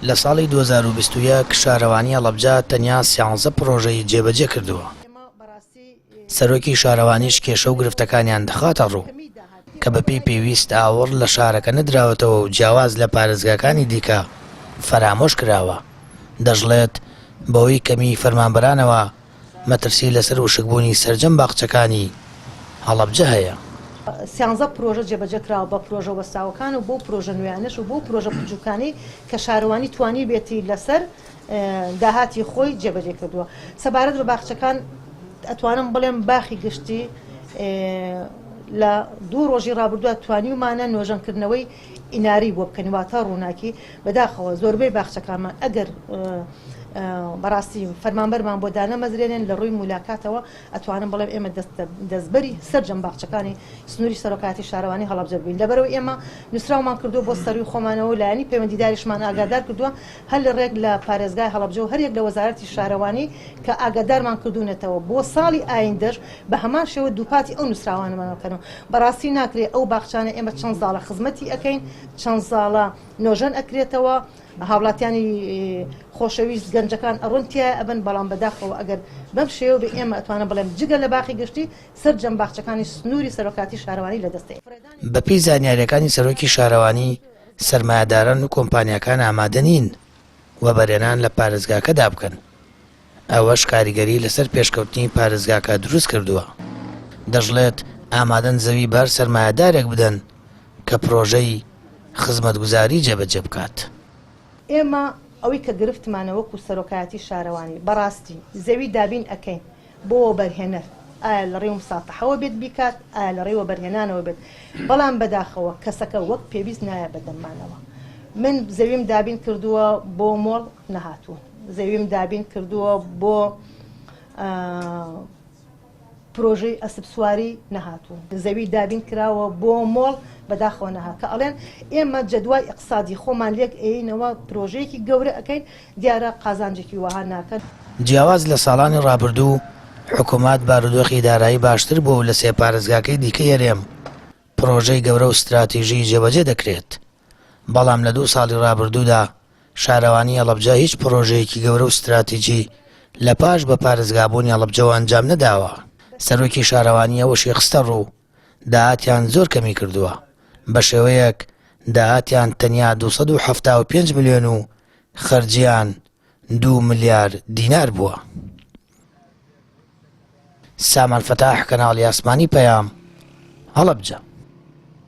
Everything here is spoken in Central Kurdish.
لە ساڵی 2021 شارەوانی هەڵەبجە تەنیا 13 پرۆژەی جێبەجێ کردووە. سەرۆکی شارەوانیش کێشە و گرفتەکانیان دەخاتە ڕوو کە بەپێی پێویست ئاوەڕ لە شارەکە نەدراوەتەوە و جیاواز لە پارێزگاکانی دیکە فەرامۆش کراوە. دەژڵێت بەوەی کەمی فەرمانبەرانەوە مەترسی لەسەر وشکبوونی سەرجەم باخچەکانی هەڵەبجە هەیە. 13 پرۆژە جێبەجێ کراوە بە پرۆژە وەستاوەکان و بۆ پرۆژە نوێیانش و بۆ پرۆژە بچووکانی کە شارەوانی توانی بێتی لەسەر داهاتی خۆی جێبەجێ کردووە. سەبارەت بە باخچەکان ئەتوانم بڵێم باخی گشتی لە 2 ڕۆژی ڕابردووە توانیمانە نۆژەنکردنەوەی ئیناری بۆ بکەنی واتە ڕووناکی بەداخەوە زۆربەی باخچەکانمان ئەگەر بەڕاستی فەرمانبەرمان بۆ دانەمەزرێنن لە ڕووی مولاکاتەوە ئەتوانم بڵێم ئێمە دەستبەری سەرجەم باخچەکانی سنووری سەرۆکاتی شارەوانی هەڵەبجە بووین. لەبەرەوە ئێمە نووسراومان کردو بۆ سەروی خۆمانەوە لایەنی پەیوەندیداریشمان ئاگادار کردووە هەر لە ڕێک لە پارێزگای هەڵەبجە و هەرێک لە وەزارەتی شارەوانی کە ئاگادارمان کردوونەتەوە بۆ ساڵی ئایندەش بە هەمان شێوە دووپاتی ئەو نووسراوانەمانەکەنەوە. بەڕاستی ناکرێت ئەو باخچانە ئێمە چەند ساڵە خزمەتی ئەەکەین، چەند ساڵە نۆژەن ئەکرێتەوە، هاوڵاتیانی خۆشەویست گەنجەکان ئەڕۆنتیە ئەبن، بەڵام بەداخەوە ئەگەر بەم شێوە بێ ئێمە ئەتوانە بڵێم جگە لە باخی گشتی سەرجەم باخچەکانی سنووری سەرۆکاتی شارەوانی لەدەستەیە. بەپێی زانیاریەکانی سەرۆکی شارەوانی سەرمایەداران و کۆمپانیاکان ئامادە نین وەبەرهێنان لە پارێزگاکەدا بکەن. ئەوەش کاریگەری لەسەر پێشکەوتنی پارێزگاکە دروست کردووە. دەژڵێت ئامادەن زەوی بەر سەرمایەدارێک بدەن کە پرۆژەی خزمەتگوزاری جێبەجێ بکات. ئێمە ئەوەی کە گرفتمانە وەکو سەرۆکایەتی شارەوانی بەڕاستی زەوی دابین ئەەکەین بۆ بەرهێنەر، ئایا لە ڕێوم ساتەحەوە بێت بیکات، ئایا لە ڕێوە بەرهێنانەوە بێت، بەڵام بەداخەوە کەسەکە وەک پێویست نایە بەدەمانەوە. من زەویم دابین کردووە بۆ مۆڵ نەهاتوون، زەویم دابین کردووە بۆ پرۆژەی ئەسب سواری نەهاتوون، زەوی دابین کراوە بۆ مۆڵ بەداخەوە نەها کە ئەڵێن ئێمە جەدوای ئیقتصادی خۆمان لێک ئەینەوە پرۆژەیەکی گەورە ئەەکەین، دیارە قازانجێکی وەها ناکەن. جیاواز لە ساڵانی ڕابردوو حکوومەت بارودۆخی دارایی باشتر بۆ لە سێ پارێزگاکەی دیکە هەرێم پرۆژەی گەورە و استراتیژی جێبەجێ دەکرێت. بەڵام لە 2 ساڵی ڕابردوودا شارەوانی هەڵەبجە هیچ پرۆژەیەکی گەورە و استراتیژی لە پاش بە پارێزگابوونی هەڵەبجەوە ئەنجام نەداوە. سەرۆکی شارەوانی ئەوەشی خستە ڕوو داهاتیان زۆر کەمی کردووە، بە شێوەیەک داهاتیان تەنیا 275 ملیۆن و خەرجیان 2 ملیارد دینار بووە. سامان فەتاح، کەناڵی ئاسمانی پەیام، هەڵەبجە.